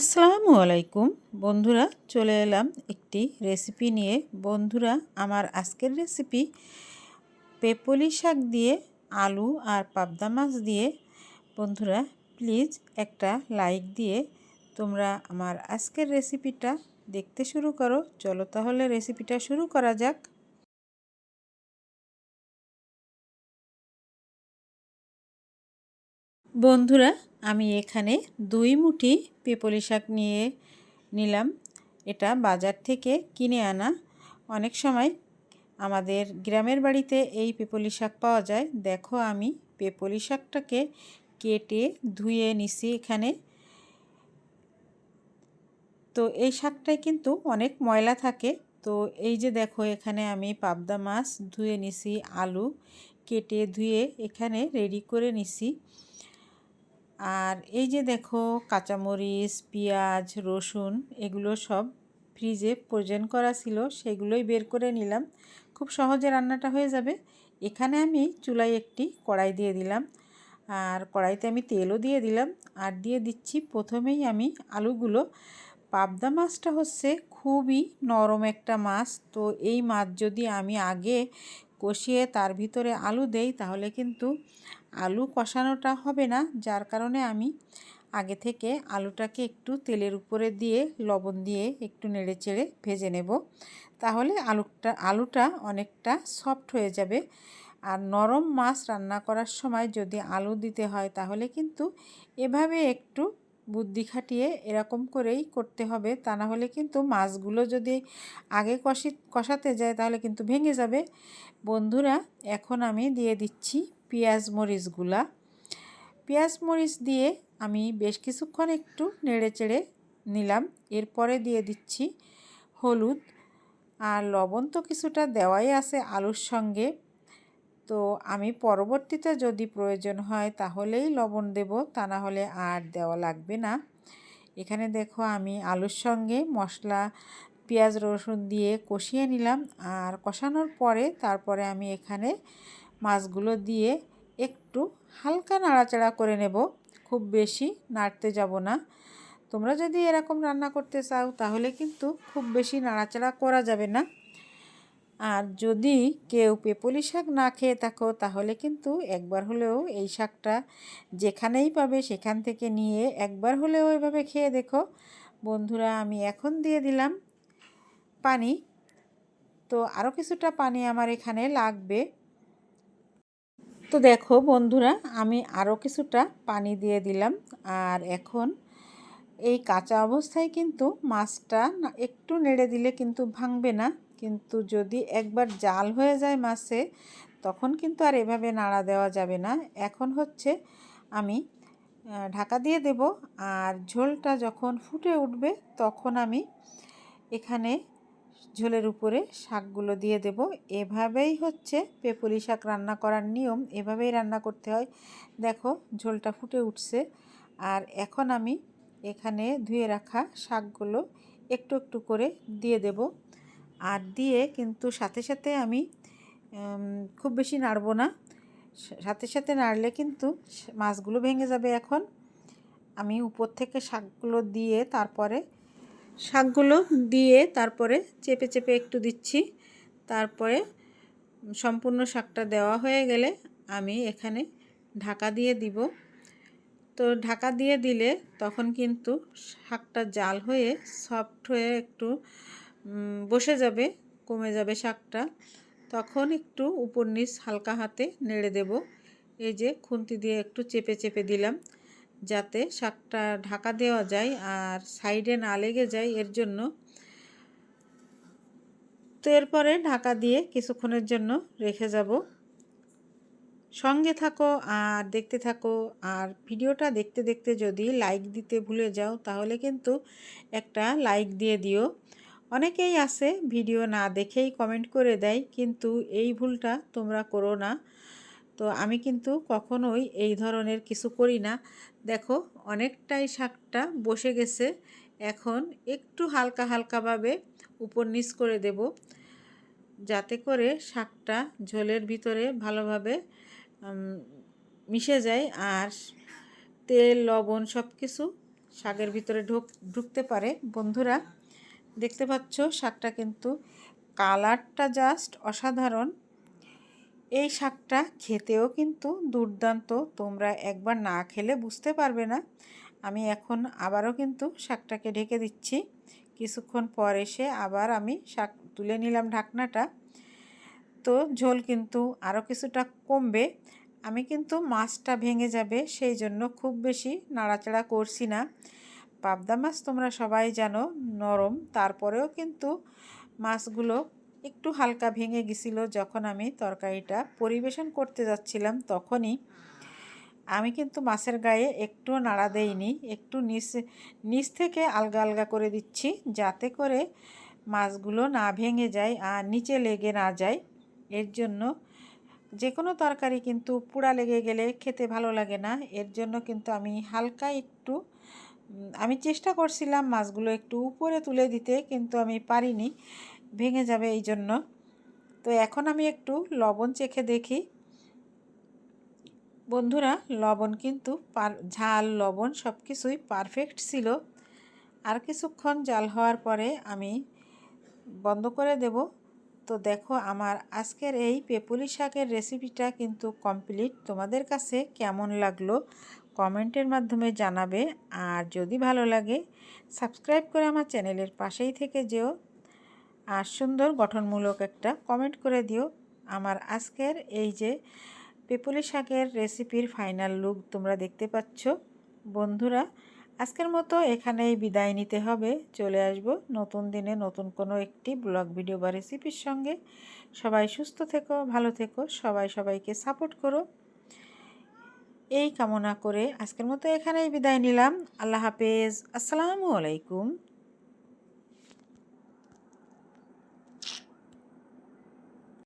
আসসালামু আলাইকুম বন্ধুরা, চলে এলাম একটি রেসিপি নিয়ে। বন্ধুরা, আমার আজকের রেসিপি পেপলি শাক দিয়ে আলু আর পাবদা মাছ দিয়ে। বন্ধুরা, প্লিজ একটা লাইক দিয়ে তোমরা আমার আজকের রেসিপিটা দেখতে শুরু করো। চলো তাহলে রেসিপিটা শুরু করা যাক। বন্ধুরা, আমি এখানে 2 মুঠি পেপলি শাক নিলাম। এটা বাজার থেকে কিনে আনা। অনেক সময় আমাদের গ্রামের বাড়িতে এই পেপলি শাক পাওয়া যায়। দেখো, আমি পেপলি শাকটাকে কেটে ধুয়ে নিছি এখানে। তো এই শাকটায় কিন্তু অনেক ময়লা থাকে। তো এই যে দেখো, এখানে আমি পাবদা মাছ ধুয়ে নিছি, আলু কেটে ধুয়ে এখানে রেডি করে নিছি। আর এই যে দেখো, কাঁচামরিচ, পেঁয়াজ, রসুন এগুলো সব ফ্রিজে ফ্রোজেন করা ছিল, সেগুলোই বের করে নিলাম। খুব সহজে রান্নাটা হয়ে যাবে। এখানে আমি চুলায় একটি কড়াই দিয়ে দিলাম, আর কড়াইতে আমি তেলও দিয়ে দিলাম। আর দিয়ে দিচ্ছি প্রথমেই আমি আলুগুলো। পাবদা মাছটা হচ্ছে খুবই নরম একটা মাছ। তো এই মাছ যদি আমি আগে কষিয়ে তার ভিতরে আলু দেই, তাহলে কিন্তু আলু কষানোটা হবে না। যার কারণে আমি আগে থেকে আলুটাকে একটু তেলের উপরে দিয়ে লবণ দিয়ে একটু নেড়েচেড়ে ভেজে নেব। তাহলে আলুটা অনেকটা সফট হয়ে যাবে। আর নরম মাছ রান্না করার সময় যদি আলু দিতে হয়, তাহলে কিন্তু এভাবে একটু বুদ্ধি খাটিয়ে এরকম করেই করতে হবে। তা না হলে কিন্তু মাছগুলো যদি আগে কষাতে যায়, তাহলে কিন্তু ভেঙে যাবে। বন্ধুরা, এখন আমি দিয়ে দিচ্ছি পেঁয়াজ মরিচগুলা। পেঁয়াজ মরিচ দিয়ে আমি বেশ কিছুক্ষণ একটু নেড়েচেড়ে নিলাম। এরপরে দিয়ে দিচ্ছি হলুদ আর লবণ। তো কিছুটা দেওয়াই আছে আলুর সঙ্গে। তো আমি পরবর্তীতে যদি প্রয়োজন হয় তাহলেই লবণ দেব, তা না হলে আর দেওয়া লাগবে না। এখানে দেখো, আমি আলুর সঙ্গে মশলা পেঁয়াজ রসুন দিয়ে কষিয়ে নিলাম। আর কষানোর পরে তারপরে আমি এখানে মাছগুলো দিয়ে একটু হালকা নাড়াচাড়া করে নেব। খুব বেশি নাড়তে যাব না। তোমরা যদি এরকম রান্না করতে চাও, তাহলে কিন্তু খুব বেশি নাড়াচাড়া করা যাবে না। আর যদি কেউ পেপলি শাক না খেয়ে থাকো, তাহলে কিন্তু একবার হলেও এই শাকটা যেখানেই পাবে সেখান থেকে নিয়ে একবার হলেও এভাবে খেয়ে দেখো। বন্ধুরা, আমি এখন দিয়ে দিলাম পানি। তো আরও কিছুটা পানি আমার এখানে লাগবে। তো দেখো বন্ধুরা, আমি আরও কিছুটা পানি দিয়ে দিলাম। আর এখন এই কাঁচা অবস্থায় কিন্তু মাছটা একটু নেড়ে দিলে কিন্তু ভাঙবে না। কিন্তু যদি একবার জাল হয়ে যায় মাছে, তখন কিন্তু আর এভাবে নাড়া দেওয়া যাবে না। এখন হচ্ছে আমি ঢাকা দিয়ে দেব। আর ঝোলটা যখন ফুটে উঠবে, তখন আমি এখানে ঝোলের উপরে শাকগুলো দিয়ে দেব। এভাবেই হচ্ছে পেপলি শাক রান্না করার নিয়ম, এভাবেই রান্না করতে হয়। দেখো, ঝোলটা ফুটে উঠছে। আর এখন আমি এখানে ধুয়ে রাখা শাকগুলো একটু একটু করে দিয়ে দেব। আর দিয়ে কিন্তু সাথে সাথে আমি খুব বেশি নাড়ব না। সাথে সাথে নাড়লে কিন্তু মাছগুলো ভেঙে যাবে। এখন আমি উপর থেকে শাকগুলো দিয়ে তারপরে চেপে চেপে একটু দিচ্ছি। তারপরে সম্পূর্ণ শাকটা দেওয়া হয়ে গেলে আমি এখানে ঢাকা দিয়ে দিব। তো ঢাকা দিয়ে দিলে তখন কিন্তু শাকটা জাল হয়ে সফট হয়ে একটু বসে যাবে, কমে যাবে শাকটা। তখন একটু উপর নিচ হালকা হাতে নেড়ে দেব। এই যে খুন্তি দিয়ে একটু চেপে চেপে দিলাম, যাতে শাকটা ঢাকা দেওয়া যায় আর সাইডে না লেগে যায়, এর জন্য। তো এরপরে ঢাকা দিয়ে কিছুক্ষণের জন্য রেখে যাব। সঙ্গে থাকো আর দেখতে থাকো। আর ভিডিওটা দেখতে দেখতে যদি লাইক দিতে ভুলে যাও, তাহলে কিন্তু একটা লাইক দিয়ে দিও। অনেকেই আছে ভিডিও না দেখেই কমেন্ট করে দেয়, কিন্তু এই ভুলটা তোমরা করো না। তো আমি কিন্তু কখনোই এই ধরনের কিছু করি না। দেখো, অনেকটাই শাকটা বসে গেছে। এখন একটু হালকা হালকাভাবে উপর নিচ করে দেব, যাতে করে শাকটা ঝোলের ভিতরে ভালোভাবে মিশে যায় আর তেল লবণ সব কিছু শাকের ভিতরে ঢুকতে পারে। বন্ধুরা দেখতে পাচ্ছ শাকটা কিন্তু কালারটা জাস্ট অসাধারণ। এই শাকটা খেতেও কিন্তু দুর্দান্ত, তোমরা একবার না খেলে বুঝতে পারবে না। আমি এখন আবারও কিন্তু শাকটাকে ঢেকে দিচ্ছি। কিছুক্ষণ পর এসে আবার আমি শাক তুলে নিলাম ঢাকনাটা। তো ঝোল কিন্তু আরও কিছুটা কমবে। আমি কিন্তু মাছটা ভেঙে যাবে সেই জন্য খুব বেশি নাড়াচাড়া করছি না। পাবদা মাছ তোমরা সবাই জানো নরম, তারপরেও কিন্তু মাছগুলো একটু হালকা ভেঙে গেছিল। যখন আমি তরকারিটা পরিবেশন করতে যাচ্ছিলাম তখনই আমি কিন্তু মাছের গায়ে একটু নাড়া দেইনি, একটু নিচ থেকে আলগা আলগা করে দিচ্ছি যাতে করে মাছগুলো না ভেঙে যায় আর নিচে লেগে না যায়। এর জন্য যে কোনো তরকারি কিন্তু পোড়া লেগে গেলে খেতে ভালো লাগে না। এর জন্য কিন্তু আমি হালকা একটু আমি চেষ্টা করছিলাম মাছগুলো একটু উপরে তুলে দিতে, কিন্তু আমি পারিনি, ভেঙে যাবে এই জন্য। তো এখন আমি একটু লবণ চেখে দেখি। বন্ধুরা লবণ কিন্তু ঝাল লবণ সব কিছুই পারফেক্ট ছিল। আর কিছুক্ষণ জাল হওয়ার পরে আমি বন্ধ করে দেব। তো দেখো আমার আজকের এই পেপুলি শাকের রেসিপিটা কিন্তু কমপ্লিট। তোমাদের কাছে কেমন লাগলো কমেন্টের মাধ্যমে জানাবে। আর যদি ভালো লাগে সাবস্ক্রাইব করে আমার চ্যানেলের পাশেই থেকে যেও, আর সুন্দর গঠনমূলক একটা কমেন্ট করে দিও। আমার আজকের এই যে পেপুলি শাকের রেসিপির ফাইনাল লুক তোমরা দেখতে পাচ্ছ। বন্ধুরা আজকের মতো এখানেই বিদায় নিতে হবে। চলে আসব নতুন দিনে নতুন কোনো একটি ব্লগ ভিডিও বা রেসিপির সঙ্গে। সবাই সুস্থ থেকো, ভালো থেকো, সবাই সবাইকে সাপোর্ট করো এই কামনা করে আজকের মতো এখানেই বিদায় নিলাম। আল্লাহ হাফেজ, আসসালামু আলাইকুম।